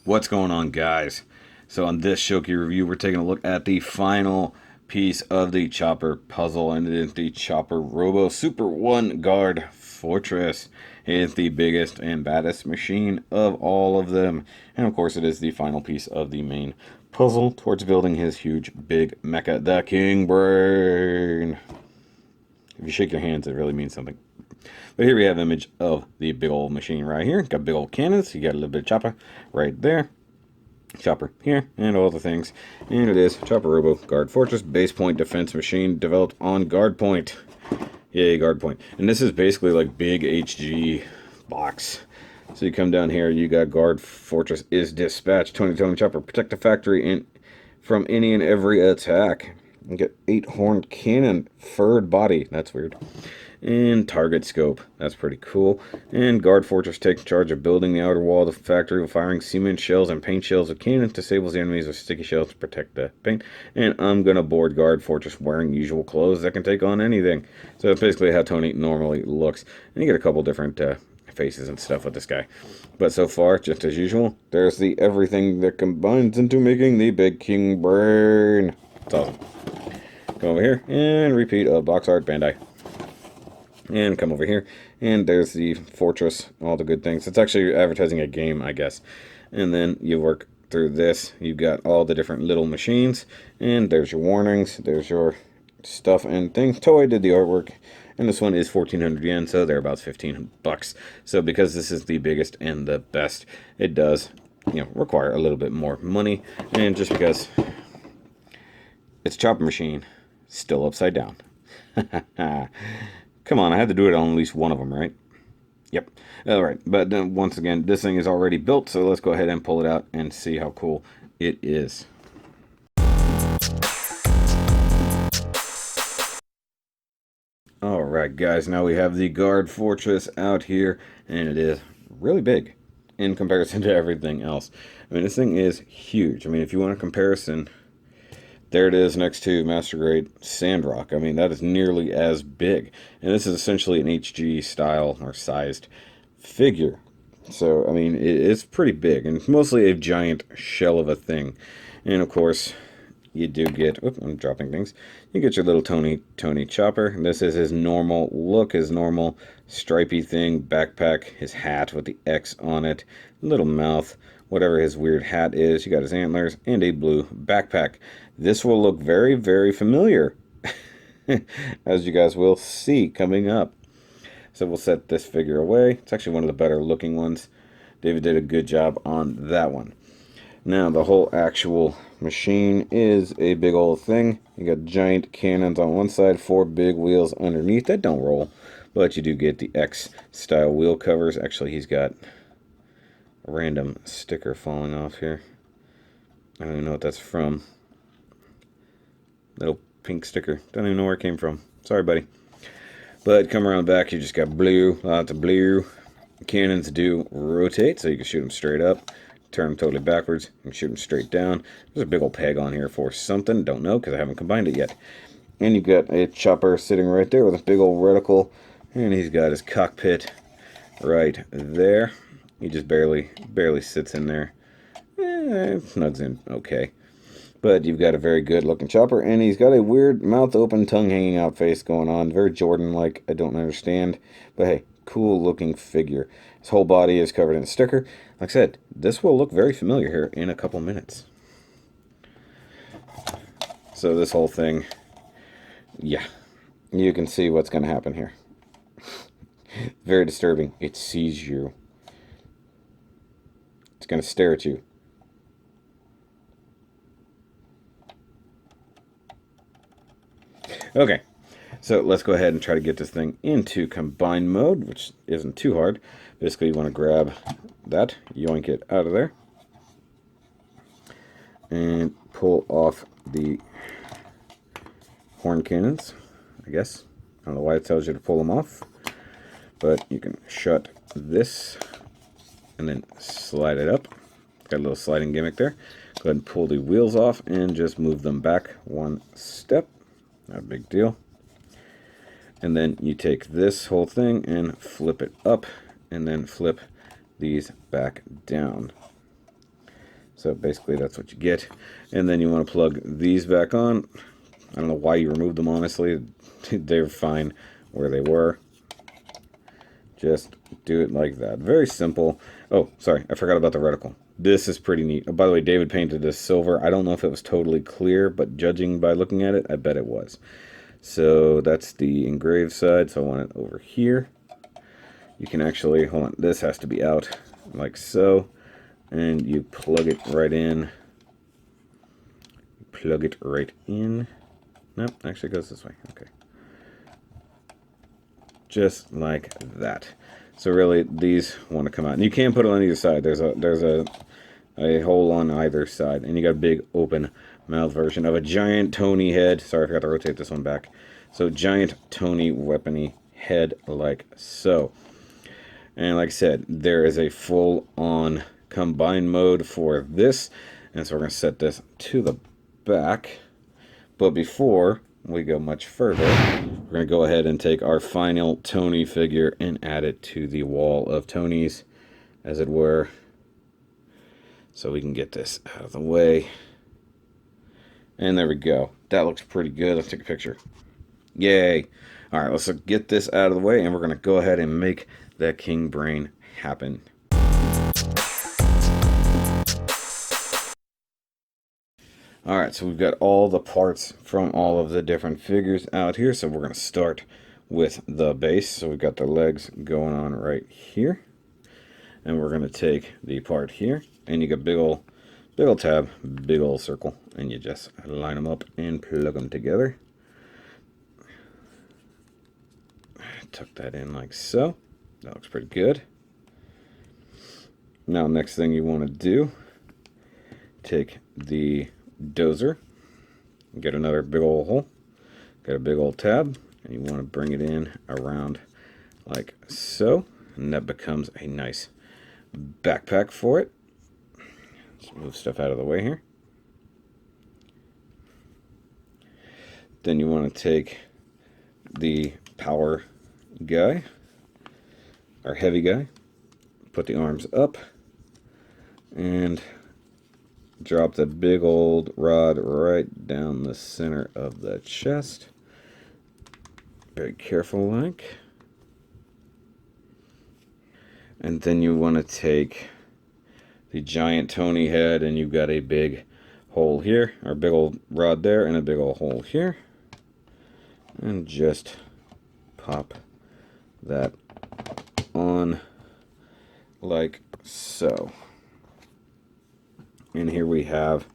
What's going on, guys? So on this Shoky review, we're taking a look at the final piece of the Chopper puzzle, and it is the Chopper Robo Super 1 Guard Fortress. It is the biggest and baddest machine of all of them, and of course it is the final piece of the main puzzle towards building his huge big mecha, the King Brain. If you shake your hands, it really means something. But here we have an image of the big old machine right here. Got big old cannons. You got a little bit of chopper right there. Chopper here, and all the things. And it is Chopper Robo Guard Fortress Base Point Defense Machine developed on Guard Point. Yay, Guard Point. And this is basically like big HG box. So you come down here, you got Guard Fortress is dispatched. Tony Chopper, protect the factory from any and every attack. You get 8-horned cannon, furred body. That's weird. And target scope. That's pretty cool. And Guard Fortress takes charge of building the outer wall of the factory with firing cement shells and paint shells of cannons. Disables the enemies with sticky shells to protect the paint. And I'm going to board Guard Fortress wearing usual clothes that can take on anything. So that's basically how Tony normally looks. And you get a couple different faces and stuff with this guy. But so far, just as usual, there's the everything that combines into making the big King Brain. It's awesome. Go over here and repeat a box art Bandai. And come over here, and there's the fortress, all the good things. It's actually advertising a game, I guess. And then you work through this. You've got all the different little machines, and there's your warnings, there's your stuff and things. Toei did the artwork, and this one is 1,400 yen, so they're about 15 bucks. So because this is the biggest and the best, it does, require a little bit more money. And just because it's a chopper machine, still upside down. Come on, I had to do it on at least one of them, right? Yep. All right, but then once again, this thing is already built, so let's go ahead and pull it out and see how cool it is. All right, guys, now we have the Guard Fortress out here, and it is really big in comparison to everything else. I mean, this thing is huge. I mean, if you want a comparison, there it is next to Master Grade Sandrock. I mean, that is nearly as big. And this is essentially an HG style or sized figure. So, I mean, it's pretty big. And it's mostly a giant shell of a thing. And, of course, you do get... Oops, I'm dropping things. You get your little Tony Chopper. This is his normal look, his normal stripy thing, backpack, his hat with the X on it, little mouth, whatever his weird hat is. You got his antlers and a blue backpack. This will look very, very familiar, as you guys will see coming up. So we'll set this figure away. It's actually one of the better looking ones. David did a good job on that one. Now, the whole actual machine is a big old thing. You got giant cannons on one side, 4 big wheels underneath that don't roll, but you do get the X-style wheel covers. Actually, he's got a random sticker falling off here. I don't even know what that's from. Little pink sticker. Don't even know where it came from. Sorry, buddy. But come around the back, you just got blue, lots of blue. Cannons do rotate, so you can shoot them straight up. Turn them totally backwards and shoot them straight down. There's a big old peg on here for something. Don't know, because I haven't combined it yet. And you've got a chopper sitting right there with a big old reticle. And he's got his cockpit right there. He just barely sits in there. Snugs in okay. But you've got a very good looking chopper, and he's got a weird mouth open, tongue hanging out face going on. Very Jordan-like. I don't understand. But hey, cool looking figure. His whole body is covered in a sticker. Like I said, this will look very familiar here in a couple minutes. So this whole thing, yeah, you can see what's going to happen here. Very disturbing. It sees you. It's going to stare at you. Okay, so let's go ahead and try to get this thing into combine mode, which isn't too hard. Basically, you want to grab that, yoink it out of there, and pull off the horn cannons, I guess. I don't know why it tells you to pull them off, but you can shut this and then slide it up. Got a little sliding gimmick there. Go ahead and pull the wheels off and just move them back one step. Not a big deal. And then you take this whole thing and flip it up, and then flip these back down. So basically that's what you get. And then you want to plug these back on. I don't know why you removed them, honestly. They're fine where they were. Just do it like that. Very simple. Oh, sorry, I forgot about the reticle. This is pretty neat. Oh, by the way, David painted this silver. I don't know if it was totally clear, but judging by looking at it, I bet it was. So that's the engraved side, so I want it over here. You can actually, hold on, this has to be out, like so. And you plug it right in. Plug it right in. Nope, actually it goes this way. Okay. Just like that. So really, these want to come out. And you can put it on either side. There's a hole on either side. And you got a big open mouth version of a giant Tony head. Sorry, I forgot to rotate this one back. So giant Tony weapony head like so. And like I said, there is a full-on combined mode for this. And so we're going to set this to the back. But before we go much further, we're going to go ahead and take our final Tony figure and add it to the wall of Tonys, as it were. So we can get this out of the way. And there we go. That looks pretty good. Let's take a picture. Yay. All right, let's get this out of the way, and we're going to go ahead and make that king brain happen. Alright, so we've got all the parts from all of the different figures out here. So we're going to start with the base. So we've got the legs going on right here. And we're going to take the part here. And you got big ol' tab, big ol' circle. And you just line them up and plug them together. Tuck that in like so. That looks pretty good. Now, next thing you want to do, take the dozer, get another big old hole, got a big old tab, and you want to bring it in around like so, and that becomes a nice backpack for it. Let's move stuff out of the way here. Then you want to take the power guy, our heavy guy, put the arms up, and drop the big old rod right down the center of the chest. Very careful like. And then you want to take the giant Tony head, and you've got a big hole here, or big old rod there, and a big old hole here. And just pop that on like so. And here we have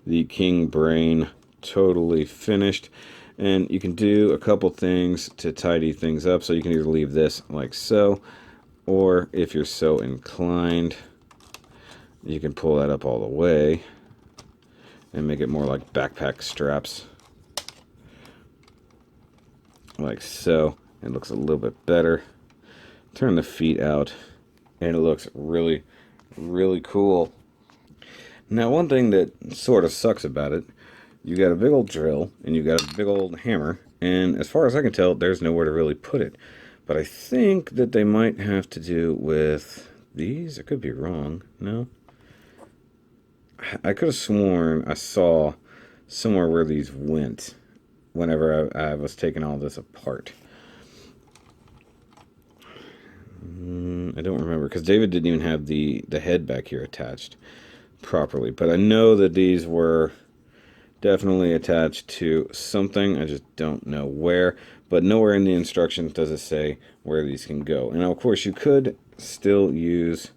the king brain totally finished. And you can do a couple things to tidy things up. So you can either leave this like so, or if you're so inclined, you can pull that up all the way and make it more like backpack straps. Like so. It looks a little bit better. Turn the feet out, and it looks really, really cool. Now, one thing that sort of sucks about it, you got a big old drill, and you got a big old hammer, and as far as I can tell, there's nowhere to really put it. But I think that they might have to do with these. I could be wrong. No? I could have sworn I saw somewhere where these went whenever I was taking all this apart. I don't remember, because David didn't even have the head back here attached properly, but I know that these were definitely attached to something. I just don't know where, but nowhere in the instructions does it say where these can go. And of course you could still use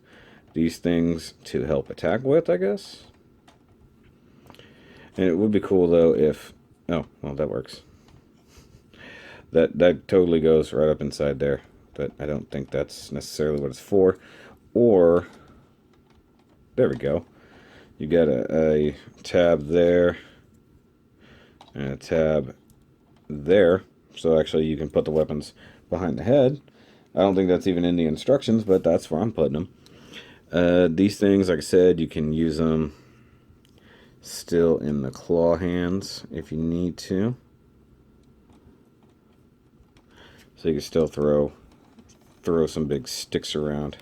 these things to help attack with, I guess. And it would be cool though if, oh well, that works. That totally goes right up inside there, but I don't think that's necessarily what it's for. Or there we go. You got a tab there and a tab there. So actually you can put the weapons behind the head. I don't think that's even in the instructions, but that's where I'm putting them. These things, like I said, you can use them still in the claw hands if you need to. So you can still throw some big sticks around.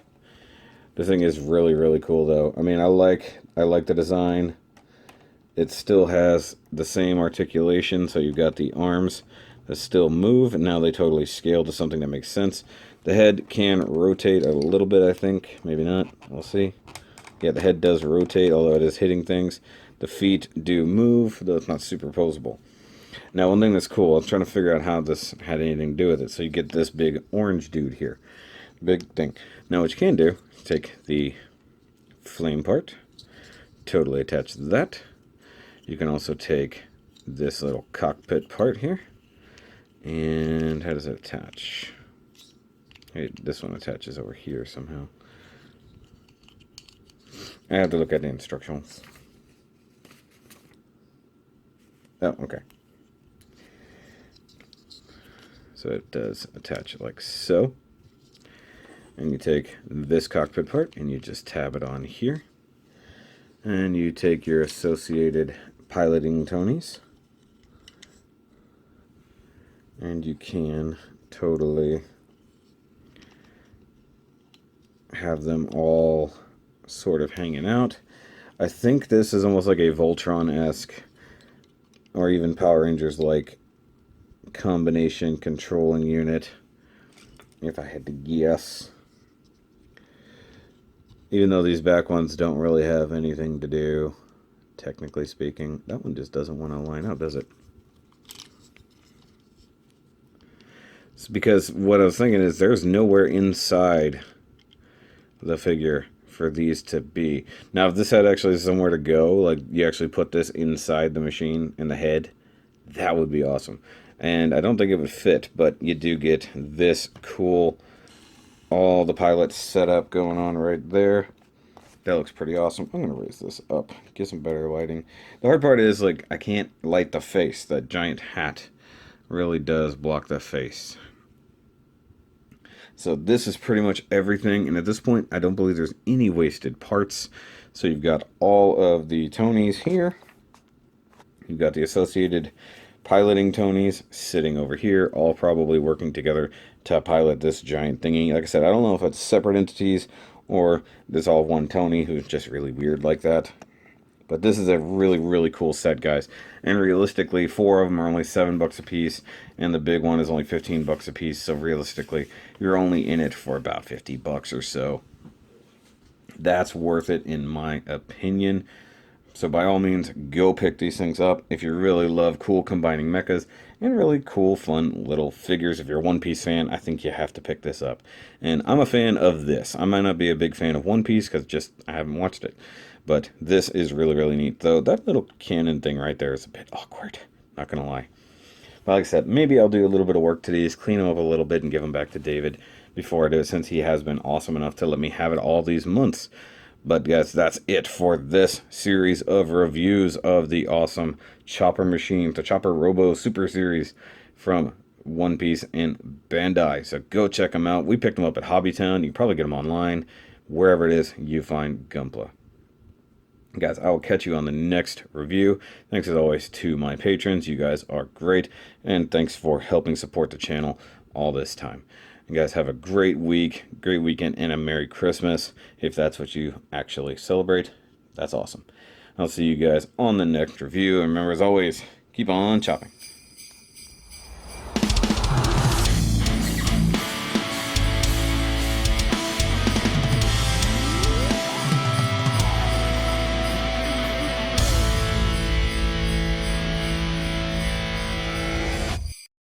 The thing is really, really cool, though. I mean, I like the design. It still has the same articulation, so you've got the arms that still move, and now they totally scale to something that makes sense. The head can rotate a little bit, I think. Maybe not. We'll see. Yeah, the head does rotate, although it is hitting things. The feet do move, though it's not superposable. Now, one thing that's cool, I'm trying to figure out how this had anything to do with it. So you get this big orange dude here. Big thing. Now, what you can do is take the flame part, totally attach that. You can also take this little cockpit part here. And how does it attach? Hey, this one attaches over here somehow. I have to look at the instructions. Oh, okay. So it does attach like so. And you take this cockpit part and you just tab it on here. And you take your associated piloting Tonys. And you can totally have them all sort of hanging out. I think this is almost like a Voltron-esque or even Power Rangers-like combination controlling unit, if I had to guess. Even though these back ones don't really have anything to do, technically speaking. That one just doesn't want to line up, does it? It's because what I was thinking is there's nowhere inside the figure for these to be. Now, if this had actually somewhere to go, like you actually put this inside the machine in the head, that would be awesome. And I don't think it would fit, but you do get this cool, all the pilots set up going on right there. That looks pretty awesome. I'm going to raise this up, get some better lighting. The hard part is, like, I can't light the face. That giant hat really does block the face. So this is pretty much everything, and at this point, I don't believe there's any wasted parts. So you've got all of the Tonys here. You've got the associated piloting Tonys sitting over here, all probably working together to pilot this giant thingy. Like I said, I don't know if it's separate entities or there's all one Tony who's just really weird like that. But this is a really, really cool set, guys. And realistically, 4 of them are only $7 a piece, and the big one is only $15 a piece. So realistically, you're only in it for about $50 or so. That's worth it, in my opinion. So by all means, go pick these things up if you really love cool combining mechas and really cool, fun little figures. If you're a One Piece fan, I think you have to pick this up. And I'm a fan of this. I might not be a big fan of One Piece because I haven't watched it. But this is really, really neat. Though that little cannon thing right there is a bit awkward. Not going to lie. But like I said, maybe I'll do a little bit of work to these, clean them up a little bit, and give them back to David before I do it, since he has been awesome enough to let me have it all these months. But guys, that's it for this series of reviews of the awesome Chopper machine, the Chopper Robo Super Series from One Piece and Bandai. So go check them out. We picked them up at Hobbytown. You can probably get them online, wherever it is you find Gunpla. Guys, I will catch you on the next review. Thanks as always to my patrons. You guys are great. And thanks for helping support the channel all this time. You guys have a great week, great weekend, and a Merry Christmas. If that's what you actually celebrate, that's awesome. I'll see you guys on the next review. And remember, as always, keep on chopping.